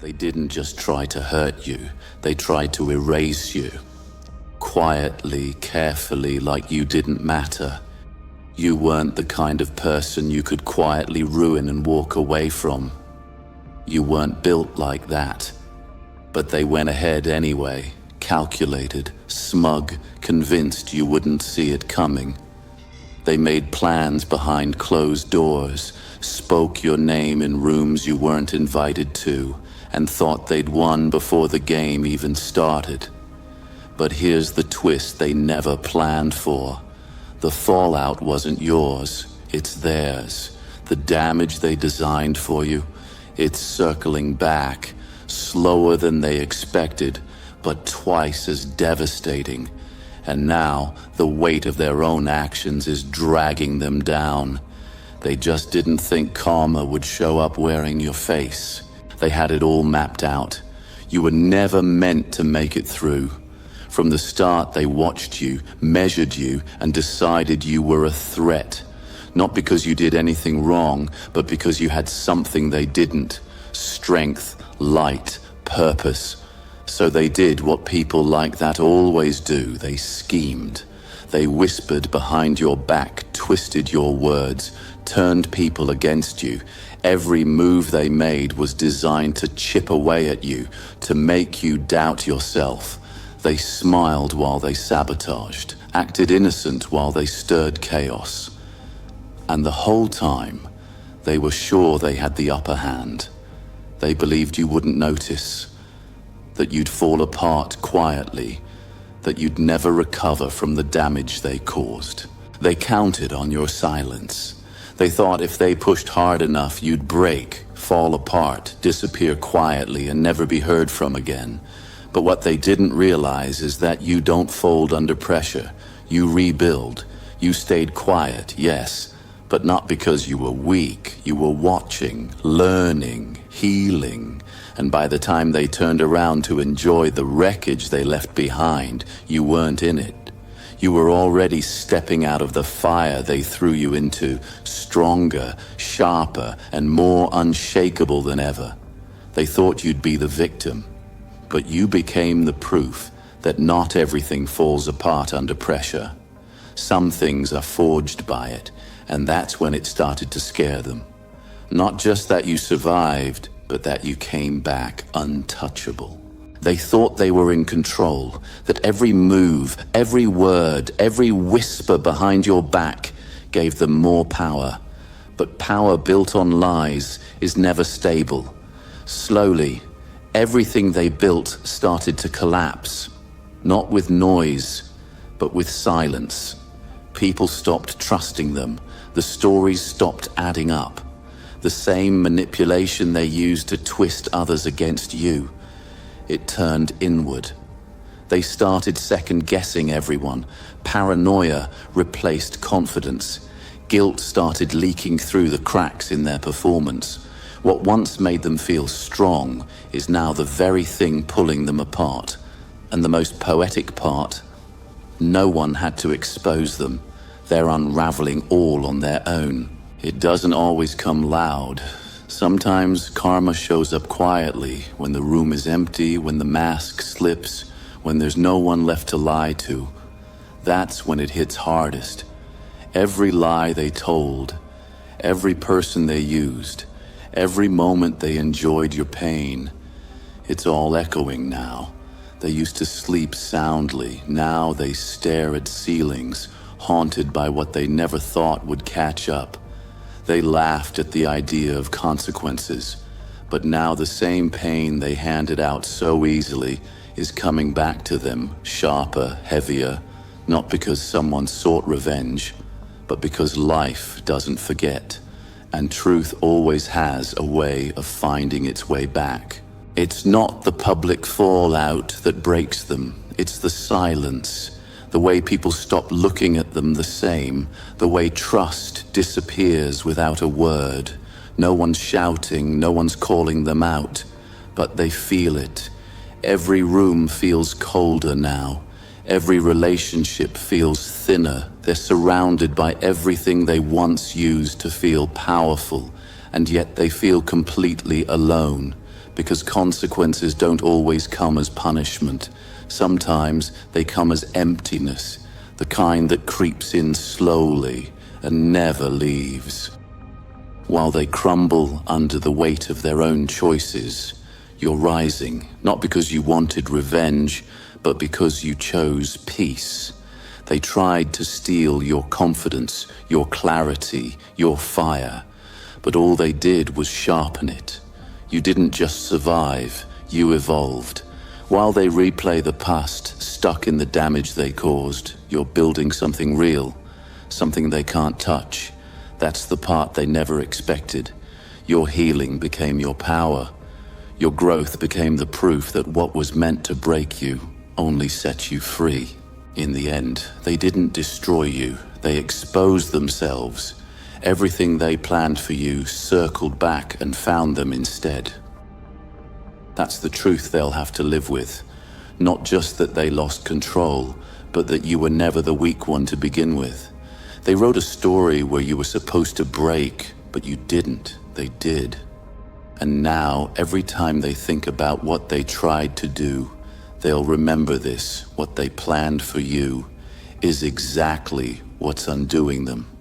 They didn't just try to hurt you, they tried to erase you. Quietly, carefully, like you didn't matter. You weren't the kind of person you could quietly ruin and walk away from. You weren't built like that. But they went ahead anyway, calculated, smug, convinced you wouldn't see it coming. They made plans behind closed doors, spoke your name in rooms you weren't invited to, and thought they'd won before the game even started. But here's the twist they never planned for. The fallout wasn't yours, it's theirs. The damage they designed for you, it's circling back, slower than they expected, but twice as devastating. And now, the weight of their own actions is dragging them down. They just didn't think karma would show up wearing your face. They had it all mapped out. You were never meant to make it through. From the start, they watched you, measured you, and decided you were a threat. Not because you did anything wrong, but because you had something they didn't. Strength, light, purpose. So they did what people like that always do. They schemed. They whispered behind your back, twisted your words, turned people against you. Every move they made was designed to chip away at you, to make you doubt yourself. They smiled while they sabotaged, acted innocent while they stirred chaos. And the whole time, they were sure they had the upper hand. They believed you wouldn't notice, that you'd fall apart quietly, that you'd never recover from the damage they caused. They counted on your silence. They thought if they pushed hard enough, you'd break, fall apart, disappear quietly, and never be heard from again. But what they didn't realize is that you don't fold under pressure. You rebuild. You stayed quiet, yes, but not because you were weak. You were watching, learning, healing. And by the time they turned around to enjoy the wreckage they left behind, you weren't in it. You were already stepping out of the fire they threw you into, stronger, sharper, and more unshakable than ever. They thought you'd be the victim, but you became the proof that not everything falls apart under pressure. Some things are forged by it, and that's when it started to scare them. Not just that you survived, but that you came back untouchable. They thought they were in control, that every move, every word, every whisper behind your back gave them more power. But power built on lies is never stable. Slowly, everything they built started to collapse. Not with noise, but with silence. People stopped trusting them. The stories stopped adding up. The same manipulation they used to twist others against you. It turned inward. They started second-guessing everyone. Paranoia replaced confidence. Guilt started leaking through the cracks in their performance. What once made them feel strong is now the very thing pulling them apart. And the most poetic part, no one had to expose them. They're unraveling all on their own. It doesn't always come loud. Sometimes karma shows up quietly, when the room is empty, when the mask slips, when there's no one left to lie to. That's when it hits hardest. Every lie they told, every person they used, every moment they enjoyed your pain, it's all echoing now. They used to sleep soundly. Now they stare at ceilings, haunted by what they never thought would catch up. They laughed at the idea of consequences, but now the same pain they handed out so easily is coming back to them, sharper, heavier, not because someone sought revenge, but because life doesn't forget, and truth always has a way of finding its way back. It's not the public fallout that breaks them, it's the silence. The way people stop looking at them the same, the way trust disappears without a word. No one's shouting, no one's calling them out, but they feel it. Every room feels colder now. Every relationship feels thinner. They're surrounded by everything they once used to feel powerful, and yet they feel completely alone, because consequences don't always come as punishment. Sometimes they come as emptiness, the kind that creeps in slowly and never leaves. While they crumble under the weight of their own choices, you're rising, not because you wanted revenge, but because you chose peace. They tried to steal your confidence, your clarity, your fire, but all they did was sharpen it. You didn't just survive, you evolved. While they replay the past, stuck in the damage they caused, you're building something real, something they can't touch. That's the part they never expected. Your healing became your power. Your growth became the proof that what was meant to break you only set you free. In the end, they didn't destroy you, they exposed themselves. Everything they planned for you circled back and found them instead. That's the truth they'll have to live with. Not just that they lost control, but that you were never the weak one to begin with. They wrote a story where you were supposed to break, but you didn't. They did. And now, every time they think about what they tried to do, they'll remember this. What they planned for you is exactly what's undoing them.